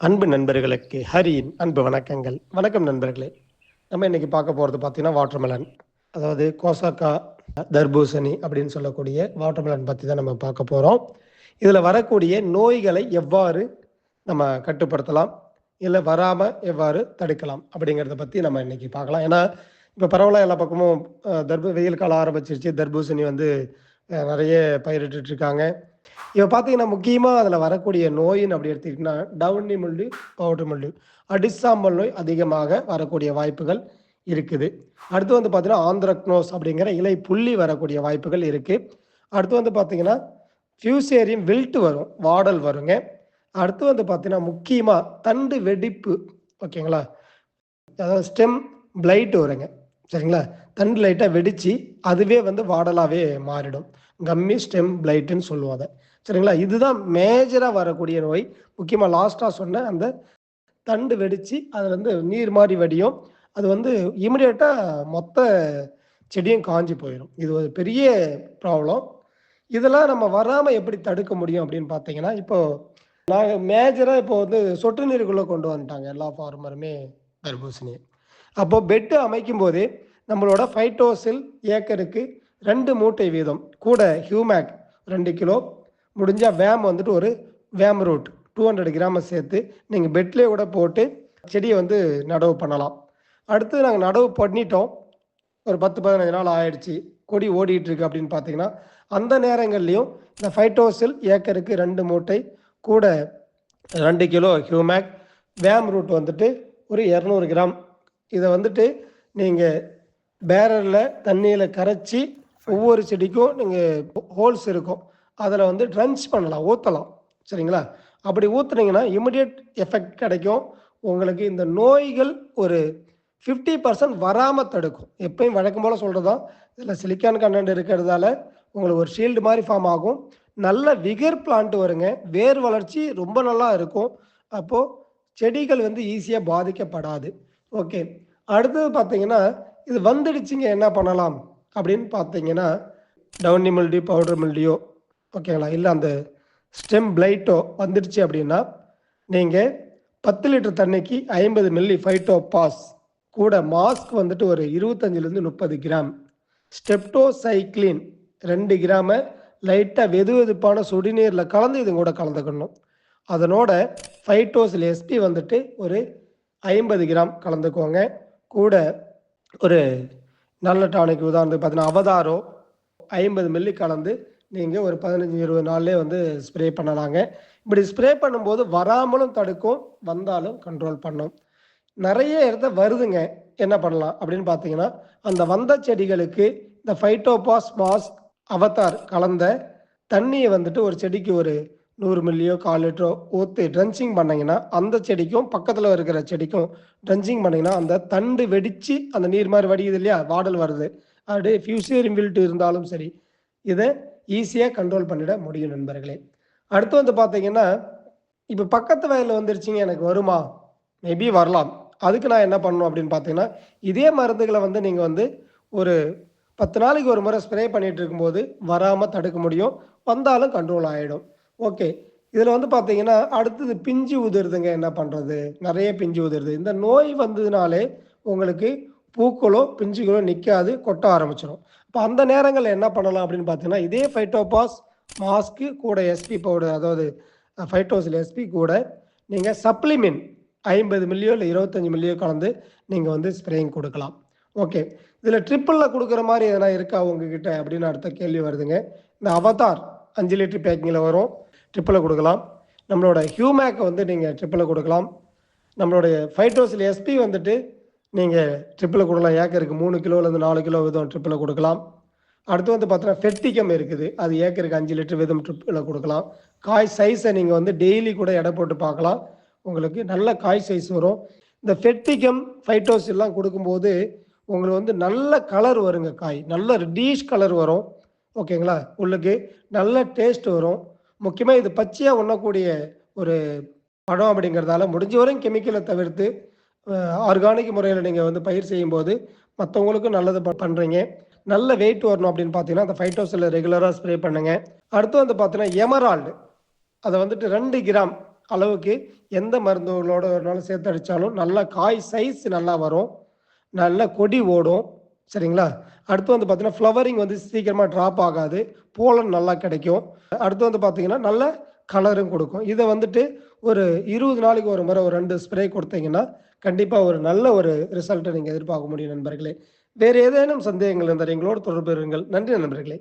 அன்பு நண்பர்களுக்கு ஹரியின் அன்பு வணக்கங்கள். வணக்கம் நண்பர்களே. நம்ம இன்னைக்கு பார்க்க போகிறது பார்த்தீங்கன்னா வாட்டர்மெலன், அதாவது கோசாக்கா தர்பூசணி அப்படின்னு சொல்லக்கூடிய வாட்டர்மெலன் பற்றி தான் நம்ம பார்க்க போகிறோம். இதில் வரக்கூடிய நோய்களை எவ்வாறு நம்ம கட்டுப்படுத்தலாம், இல்லை வராமல் எவ்வாறு தடுக்கலாம் அப்படிங்கிறத பற்றி நம்ம இன்னைக்கு பார்க்கலாம். ஏன்னா இப்போ பரவலாக எல்லா பக்கமும் வெயில் காலம் ஆரம்பிச்சிருச்சு. தர்பூசணி வந்து நிறைய பயிரிட்டு இருக்காங்க. இப்போ பார்த்தீங்கன்னா முக்கியமாக அதில் வரக்கூடிய நோயின்னு அப்படி எடுத்துக்கிட்டிங்கன்னா டவுனி முள்ளு, பவுடர் முள்ளு, அடிசாம்பல் நோய் அதிகமாக வரக்கூடிய வாய்ப்புகள் இருக்குது. அடுத்து வந்து பார்த்தீங்கன்னா ஆந்த்ரக்னோஸ் அப்படிங்கிற இலை புள்ளி வரக்கூடிய வாய்ப்புகள் இருக்குது. அடுத்து வந்து பார்த்தீங்கன்னா ஃபியூசேரியம் வில்ட்டு வரும், வாடல் வருங்க. அடுத்து வந்து பார்த்தீங்கன்னா முக்கியமாக தண்டு வெடிப்பு, ஓகேங்களா, அதாவது ஸ்டெம் பிளைட் வருங்க, சரிங்களா. தண்டு லைட்டாக வெடித்து அதுவே வந்து வாடலாகவே மாறிடும். கம்மி ஸ்டெம் பிளைட்டுன்னு சொல்லுவாங்க, சரிங்களா. இதுதான் மேஜராக வரக்கூடிய நோய். முக்கியமாக லாஸ்ட்டாக சொன்ன அந்த தண்டு வெடித்து அதில் வந்து நீர் மாதிரி வடியும். அது வந்து இமிடியேட்டாக மொத்த செடியும் காஞ்சி போயிடும். இது ஒரு பெரிய ப்ராப்ளம். இதெல்லாம் நம்ம வராமல் எப்படி தடுக்க முடியும் அப்படின்னு பார்த்தீங்கன்னா, இப்போது நாங்கள் மேஜராக இப்போ வந்து சொட்டு நீருக்குள்ளே கொண்டு வந்துட்டாங்க எல்லா ஃபார்மருமே தர்பூசணியை. அப்போது பெட்டு அமைக்கும் போதே நம்மளோட ஃபைட்டோசில் ஏக்கருக்கு 2 மூட்டை வீதம், கூட ஹியூமேக் 2 கிலோ, முடிஞ்சால் வேம் வந்துட்டு ஒரு வேம் ரூட் 200 கிராமை சேர்த்து நீங்கள் பெட்லேயே கூட போட்டு செடியை வந்து நடவு பண்ணலாம். அடுத்து நாங்கள் நடவு பண்ணிட்டோம், ஒரு 10-15 நாள் ஆயிடுச்சு, கொடி ஓடிட்டு இருக்கு அப்படின்னு பார்த்தீங்கன்னா, அந்த நேரங்கள்லையும் இந்த ஃபைட்டோசில் ஏக்கருக்கு 2 மூட்டை, கூட 2 கிலோ ஹியூமேக், வேம் ரூட் வந்துட்டு ஒரு 200 கிராம், இதை வந்துட்டு நீங்கள் பேரரில் தண்ணியில் கரைச்சி ஒவ்வொரு செடிக்கும் நீங்கள் ஹோல்ஸ் இருக்கும் அதில் வந்து ட்ரன்ச் பண்ணலாம், ஊற்றலாம், சரிங்களா. அப்படி ஊற்றுனீங்கன்னா இமிடியட் எஃபெக்ட் கிடைக்கும். உங்களுக்கு இந்த நோய்கள் ஒரு 50% வராமல் தடுக்கும். எப்பயும் வழக்கம் போல் சொல்கிறது தான், இதில் சிலிக்கான் கண்டென்ட் இருக்கிறதால உங்களுக்கு ஒரு ஷீல்டு மாதிரி ஃபார்ம் ஆகும். நல்ல விகர் பிளான்ட் வருங்க, வேர் வளர்ச்சி ரொம்ப நல்லா இருக்கும். அப்போது செடிகள் வந்து ஈஸியாக பாதிக்கப்படாது. ஓகே, அடுத்தது பார்த்தீங்கன்னா இது வந்துடுச்சிங்க, என்ன பண்ணலாம் அப்படின்னு பார்த்தீங்கன்னா, டவுனி மில்டியோ, பவுடர் மில்டியோ, ஓகேங்களா, இல்லை அந்த ஸ்டெம் பிளைட்டோ வந்துடுச்சு அப்படின்னா நீங்கள் 10 லிட்டர் தண்ணிக்கு 50 மில்லி ஃபைட்டோ பாஸ், கூட மாஸ்க் வந்துட்டு ஒரு 25லேருந்து 30 கிராம், ஸ்டெப்டோசைக்ளின் 2 கிராமை லைட்டாக வெது வெதுப்பான சுடிநீரில் கலந்து இது கூட கலந்துக்கணும். அதனோட ஃபைட்டோசில் எஸ்பி வந்துட்டு ஒரு 50 கிராம் கலந்துக்கோங்க. கூட ஒரு நல்ல டானிக், உதாரணத்துக்கு பார்த்தீங்கன்னா அவதாரோ 50 மில்லி கலந்து நீங்கள் ஒரு 15-20 நாள்லேயே வந்து ஸ்ப்ரே பண்ணலாங்க. இப்படி ஸ்ப்ரே பண்ணும்போது வராமலும் தடுக்கும், வந்தாலும் கண்ட்ரோல் பண்ணும். நிறைய இடத்த வருதுங்க, என்ன பண்ணலாம் அப்படின்னு பார்த்தீங்கன்னா, அந்த வந்த செடிகளுக்கு இந்த ஃபைட்டோபாஸ் மாஸ் அவதார் கலந்த தண்ணியை வந்துட்டு ஒரு செடிக்கு ஒரு 100 மில்லியோ 1/4 லிட்டரோ ஊற்றி ட்ரென்ச்சிங் பண்ணிங்கன்னா, அந்த செடிக்கும் பக்கத்தில் இருக்கிற செடிக்கும் ட்ரென்ச்சிங் பண்ணிங்கன்னா அந்த தண்டு வெடித்து அந்த நீர் மாதிரி வடியுது இல்லையா, வாடல் வருது, அப்படியே ஃபியூசேரியம் வில்ட்டு இருந்தாலும் சரி, இதை ஈஸியாக கண்ட்ரோல் பண்ணிட முடியும் நண்பர்களே. அடுத்து வந்து பார்த்தீங்கன்னா, இப்போ பக்கத்து வயலில் வந்துருச்சிங்க, எனக்கு வருமா, மேபி வரலாம். அதுக்கு நான் என்ன பண்ணணும் அப்படின்னு பார்த்தீங்கன்னா, இதே மருந்துகளை வந்து நீங்கள் வந்து ஒரு 10 நாளைக்கு ஒரு முறை ஸ்ப்ரே பண்ணிகிட்டு இருக்கும்போது வராமல் தடுக்க முடியும், வந்தாலும் கண்ட்ரோல் ஆகிடும். ஓகே, இதில் வந்து பார்த்தீங்கன்னா அடுத்தது பிஞ்சு உதிருதுங்க, என்ன பண்ணுறது, நிறைய பிஞ்சு உதிருது. இந்த நோய் வந்ததுனாலே உங்களுக்கு பூக்களோ பிஞ்சுகளோ நிற்காது, கொட்ட ஆரம்பிச்சிடும். இப்போ அந்த நேரங்களில் என்ன பண்ணலாம் அப்படின்னு பார்த்தீங்கன்னா, இதே ஃபைட்டோபாஸ் மாஸ்க்கு கூட எஸ்பி பவுடர், அதாவது ஃபைட்டோசில் எஸ்பி கூட நீங்கள் சப்ளிமெண்ட் 50 மில்லியோ இல்லை 25 மில்லியோ கலந்து நீங்கள் வந்து ஸ்ப்ரேயிங் கொடுக்கலாம். ஓகே, இதில் ட்ரிப்பிளில் கொடுக்குற மாதிரி எதனா இருக்கா உங்ககிட்ட அப்படின்னு அடுத்த கேள்வி வருதுங்க. இந்த அவதார் 5 லிட்டர் பேக்கிங்கில் வரும், ட்ரிப்பிளில் கொடுக்கலாம். நம்மளோட ஹியூமேக்கை வந்து நீங்கள் ட்ரிப்பிளில் கொடுக்கலாம். நம்மளுடைய ஃபைட்டோசில் எஸ்பி வந்துட்டு நீங்கள் ட்ரிப்பிளில் கொடுக்கலாம், ஏக்கருக்கு 3 கிலோலேருந்து 4 கிலோ வீதம் ட்ரிப்பிளில் கொடுக்கலாம். அடுத்து வந்து பார்த்தீங்கன்னா ஃபெர்டிகம் இருக்குது, அது ஏக்கருக்கு 5 லிட்டர் வீதம் ட்ரிப்பில் கொடுக்கலாம். காய் சைஸை நீங்கள் வந்து டெய்லி கூட எடை போட்டு பார்க்கலாம், உங்களுக்கு நல்ல காய் சைஸ் வரும். இந்த ஃபெர்டிகம் ஃபைட்டோசில்லாம் கொடுக்கும்போது உங்களுக்கு வந்து நல்ல கலர் வருங்க, காய் நல்ல ரெட்டிஷ் கலர் வரும், ஓகேங்களா, உங்களுக்கு நல்ல டேஸ்ட் வரும். முக்கியமாக இது பச்சையாக உண்ணக்கூடிய ஒரு பழம் அப்படிங்கிறதால முடிஞ்ச வரையும் கெமிக்கலை தவிர்த்து ஆர்கானிக் முறையில் நீங்கள் வந்து பயிர் செய்யும்போது மற்றவங்களுக்கும் நல்லது பண்ணுறீங்க. நல்ல வெயிட் வரணும் அப்படின்னு பார்த்தீங்கன்னா அந்த ஃபைட்டோசில் ரெகுலராக ஸ்ப்ரே பண்ணுங்க. அடுத்து வந்து பார்த்தீங்கன்னா எமரால்டு, அதை வந்துட்டு 2 கிராம் அளவுக்கு எந்த மருந்துகளோட வேணாலும் சேர்த்து அடித்தாலும் நல்லா காய் சைஸ் நல்லா வரும், நல்ல கொடி ஓடும். சரிங்களா? அடுத்து வந்து பார்த்தீங்கன்னா, ஃப்ளவரிங் வந்து சீக்கிரமா ட்ராப் ஆகாது. போலன் நல்லா கிடைக்கும். அடுத்து வந்து பார்த்தீங்கன்னா, நல்ல கலரும் கொடுக்கும். இத வந்துட்டு ஒரு 20 நாளைக்கு ஒரு முறை ஒரு 2 ஸ்ப்ரே கொடுத்தீங்கன்னா, கண்டிப்பா ஒரு நல்ல ஒரு ரிசல்ட்ட நீங்க எதிர்பார்க்க முடியும் நண்பர்களே. வேறு ஏதேனும் சந்தேகங்கள் இருந்தால் எங்களோடு தொடர்பு இருங்கள். நன்றி நண்பர்களே.